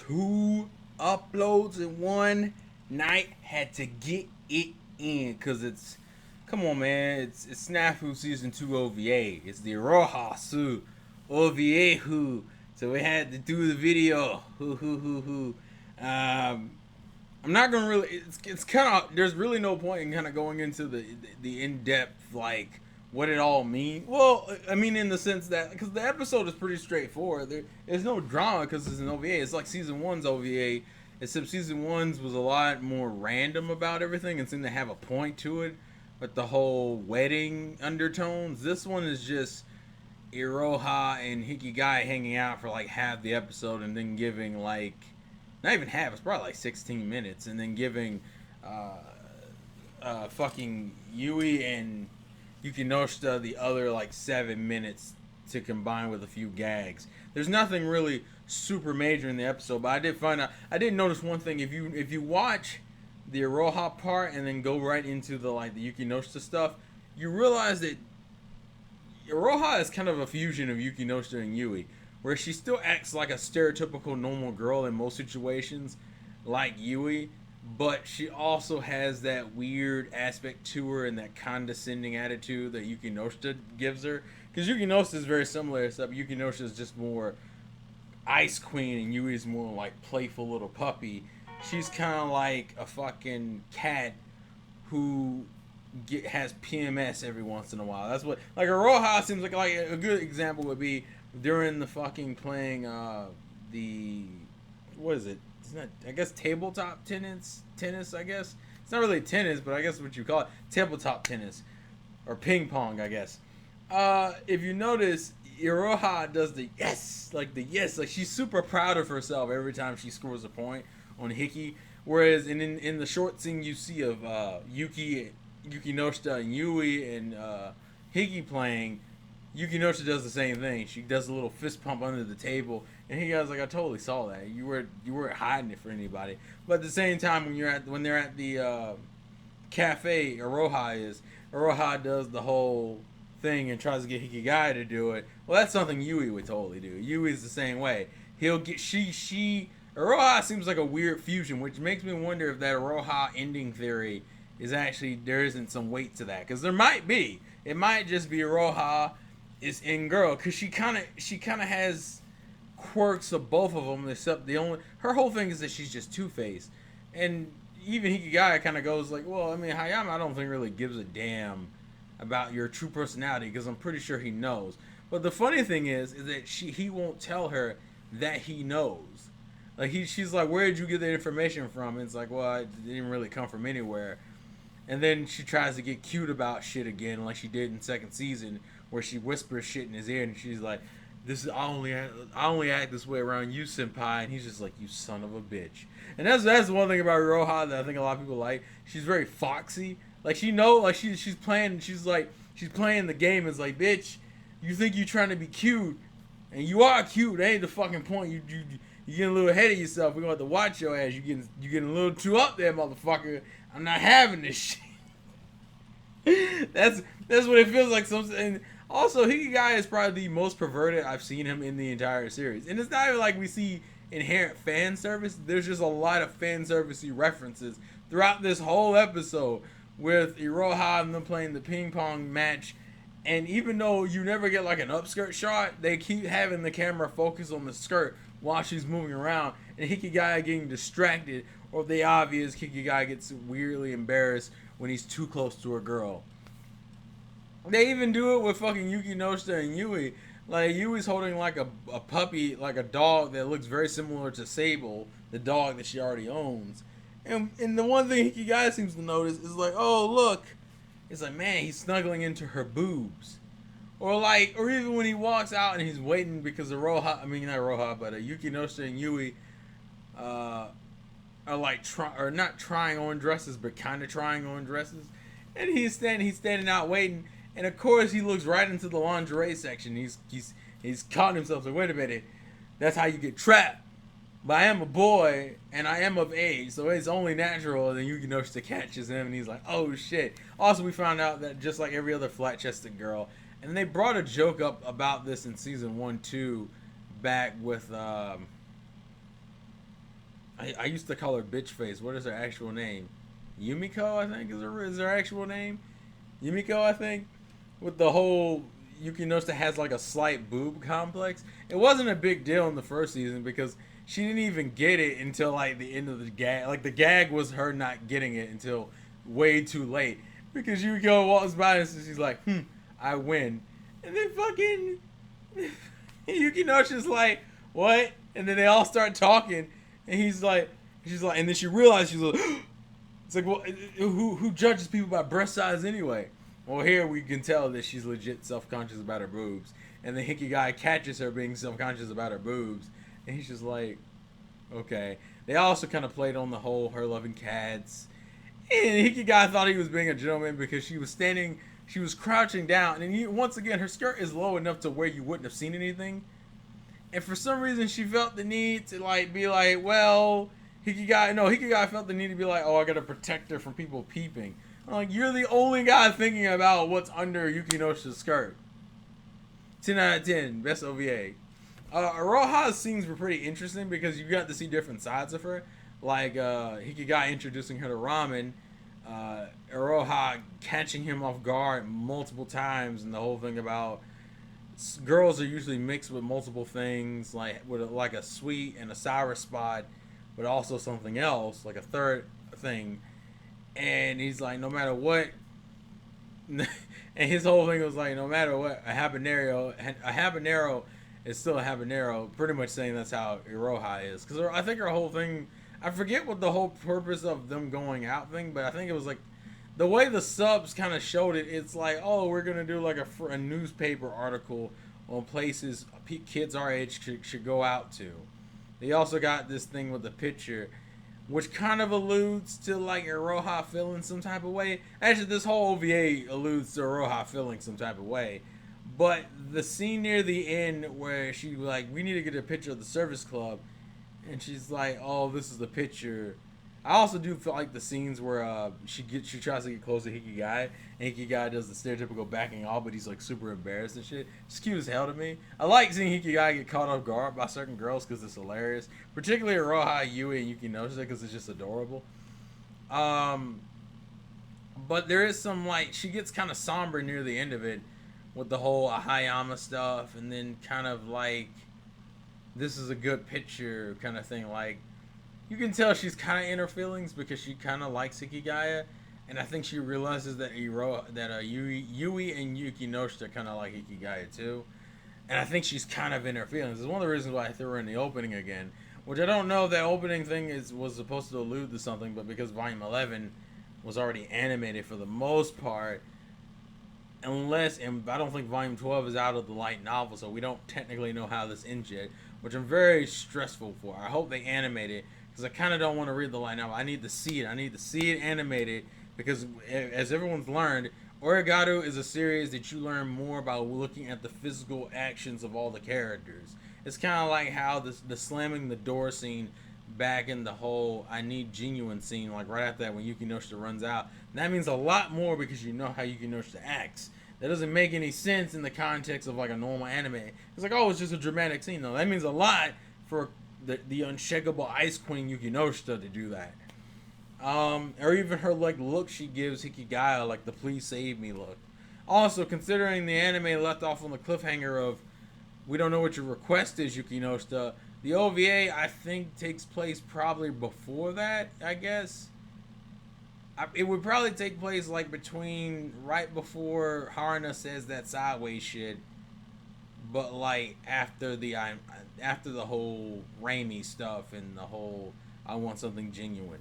2 uploads in one night. Had to get it in because it's, come on, man. It's Snafu season 2 OVA. It's the Oregairu OVA. So we had to do the video. I'm not gonna really. It's kind of. There's really no point in kind of going into the in depth like what it all means. Well, I mean in the sense that because the episode is pretty straightforward. There's no drama because it's an OVA. It's like season one's OVA, except season one's was a lot more random about everything and seemed to have a point to it. But the whole wedding undertones. This one is just Iroha and Hikigai hanging out for like half the episode and then giving like not even half, it's probably like 16 minutes, and then giving fucking Yui and Yukinoshita the other like 7 minutes to combine with a few gags. There's nothing really super major in the episode, but I did find out, I did notice one thing. If you watch the Iroha part and then go right into the like the Yukinoshita stuff, you realize that Iroha is kind of a fusion of Yukinoshita and Yui, where she still acts like a stereotypical normal girl in most situations, like Yui, but she also has that weird aspect to her and that condescending attitude that Yukinoshita gives her. Because Yukinoshita is very similar, except Yukinoshita is just more ice queen and Yui is more like playful little puppy. She's kind of like a fucking cat who has PMS every once in a while. That's what like Aroha seems like a good example would be during the fucking playing the what is it? It's not, I guess tabletop tennis. I guess it's not really tennis, but I guess what you call it, tabletop tennis or ping pong. I guess. If you notice, Iroha does the yes, like she's super proud of herself every time she scores a point on Hiki. Whereas in the short scene you see of Yukinoshita and Yui and Hiki playing, Yukinoshita does the same thing. She does a little fist pump under the table, and he goes like, "I totally saw that. You weren't hiding it for anybody." But at the same time, when they're at the cafe, Aroha does the whole thing and tries to get Hikigai to do it. Well, that's something Yui would totally do. Yui's the same way. He'll get Aroha seems like a weird fusion, which makes me wonder if that Aroha ending theory is actually there isn't some weight to that, because there might be. It might just be Aroha is in girl, because she kind of has quirks of both of them, except her whole thing is that she's just two-faced. And even Hikigai kind of goes like, well, I mean, Hayama I don't think really gives a damn about your true personality, because I'm pretty sure he knows. But the funny thing is that he won't tell her that he knows. Like she's like, where did you get the information from? And it's like, well, it didn't really come from anywhere. And then she tries to get cute about shit again, like she did in second season, where she whispers shit in his ear, and she's like, "This is I only act this way around you, senpai," and he's just like, "You son of a bitch." And that's one thing about Roha that I think a lot of people like. She's very foxy. Like she's playing the game. It's like, bitch, you think you trying to be cute, and you are cute. That ain't the fucking point. You getting a little ahead of yourself. We're gonna have to watch your ass. You getting a little too up there, motherfucker. I'm not having this shit. that's what it feels like. And also, Hikigai is probably the most perverted I've seen him in the entire series. And it's not even like we see inherent fan service. There's just a lot of fan servicey references throughout this whole episode, with Iroha and them playing the ping pong match. And even though you never get like an upskirt shot, they keep having the camera focus on the skirt while she's moving around, and Hikigai getting distracted, or the obvious Hikigai gets weirdly embarrassed when he's too close to a girl. They even do it with fucking Yukinoshita and Yui. Like, Yui's holding like a puppy, like a dog that looks very similar to Sable, the dog that she already owns. And the one thing Hikigai seems to notice is like, oh look, it's like, man, he's snuggling into her boobs. Or even when he walks out and he's waiting because not Roha, but Yukinoshita and Yui are like not trying on dresses, but kind of trying on dresses. And he's standing out waiting, and of course he looks right into the lingerie section. He's caught himself like, wait a minute, that's how you get trapped. But I am a boy and I am of age, so it's only natural. And then Yukinoshita catches him, and he's like, oh shit. Also, we found out that just like every other flat-chested girl. And they brought a joke up about this in season 1, 2, back with I used to call her bitch face. What is her actual name? Yumiko, I think is her actual name. Yumiko, I think. With the whole Yuki Noshita has like a slight boob complex. It wasn't a big deal in the first season because she didn't even get it until like the end of the gag. Like the gag was her not getting it until way too late because Yumiko walks by and she's like, I win, and then fucking Yuki Noshita's like, what? And then they all start talking, and she's like, and then she realizes she's like, it's like, well, who judges people by breast size anyway? Well, here we can tell that she's legit self-conscious about her boobs, and the Hickey guy catches her being self-conscious about her boobs, and he's just like, okay. They also kind of played on the whole her loving cats, and the Hickey guy thought he was being a gentleman because she was crouching down, and once again her skirt is low enough to where you wouldn't have seen anything. And for some reason, she felt the need to like be like, well, Hickey guy felt the need to be like, oh, I gotta protect her from people peeping. I'm like, you're the only guy thinking about what's under Yuki Noshita's skirt. 10 out of 10, best OVA. Aroha's scenes were pretty interesting because you got to see different sides of her. Like Hikigai introducing her to ramen, Aroha catching him off guard multiple times, and the whole thing about girls are usually mixed with multiple things, like with like a sweet and a sour spot, but also something else, like a third thing. And he's like, no matter what, and his whole thing was like, no matter what, a habanero is still a habanero, pretty much saying that's how Iroha is. Because I think her whole thing, I forget what the whole purpose of them going out thing, but I think it was like, the way the subs kind of showed it, it's like, oh, we're going to do like a newspaper article on places kids our age should go out to. They also got this thing with the picture, which kind of alludes to like Iroha feeling some type of way. Actually, this whole OVA alludes to Iroha feeling some type of way. But the scene near the end where she like, we need to get a picture of the service club, and she's like, oh, this is the picture. I also do feel like the scenes where she tries to get close to Hikigai, and Hikigai does the stereotypical backing off, but he's like super embarrassed and shit. It's cute as hell to me. I like seeing Hikigai get caught off guard by certain girls because it's hilarious, particularly Aroha, Yui, and Yuki Noshita because it's just adorable. But there is some like, she gets kind of somber near the end of it with the whole Hayama stuff, and then kind of like, this is a good picture kind of thing. Like, you can tell she's kind of in her feelings because she kind of likes Hikigaya, and I think she realizes that Yui and Yuki Noshita kind of like Hikigaya too, and I think she's kind of in her feelings. It's one of the reasons why I threw her in the opening again, which I don't know if that opening thing was supposed to allude to something, but because Volume 11 was already animated for the most part, and I don't think Volume 12 is out of the light novel, so we don't technically know how this ends yet, which I'm very stressful for. I hope they animate it, because I kind of don't want to read the light novel. I need to see it. I need to see it animated, because as everyone's learned, Oregairu is a series that you learn more about looking at the physical actions of all the characters. It's kind of like how the slamming the door scene back in the whole I need genuine scene, like right after that when Yuki Noshita runs out. And that means a lot more because you know how Yuki Noshita acts. That doesn't make any sense in the context of like a normal anime. It's like, oh, it's just a dramatic scene. No, that means a lot for the unshakable Ice Queen Yuki Noshita to do that. Or even her like look she gives Hikigaya, like the please save me look. Also, considering the anime left off on the cliffhanger of we don't know what your request is, Yuki Noshita, the OVA I think takes place probably before that, I guess. It would probably take place like right before Haruna says that sideways shit, but like after the whole Raimi stuff and the whole I want something genuine.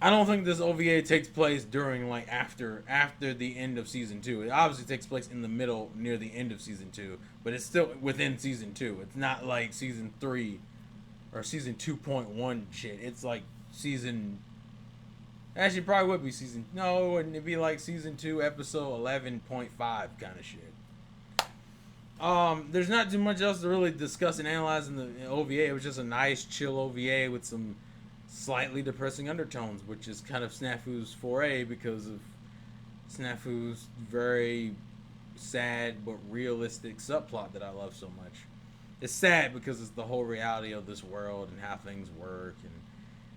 I don't think this OVA takes place during like after the end of season 2. It obviously takes place in the middle near the end of season 2, but it's still within season 2. It's not like season 3 or season 2.1 shit. It's like season. Actually, it probably would be season. No, it wouldn't. It'd be like season 2, episode 11.5 kind of shit. There's not too much else to really discuss and analyze in the OVA. It was just a nice, chill OVA with some slightly depressing undertones, which is kind of Snafu's foray because of Snafu's very sad but realistic subplot that I love so much. It's sad because it's the whole reality of this world and how things work, and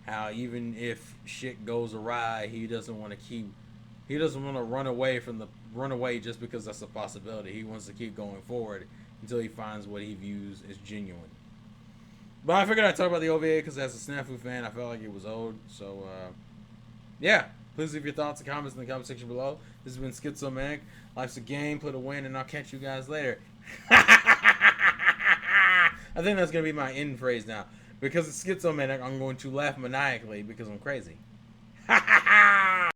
How even if shit goes awry, he doesn't want to run away just because that's a possibility. He wants to keep going forward until he finds what he views as genuine. But I figured I'd talk about the OVA because as a Snafu fan, I felt like it was old. So, yeah. Please leave your thoughts and comments in the comment section below. This has been Schizomanic. Life's a game, play to win, and I'll catch you guys later. I think that's going to be my end phrase now. Because it's Schizomanic, I'm going to laugh maniacally because I'm crazy.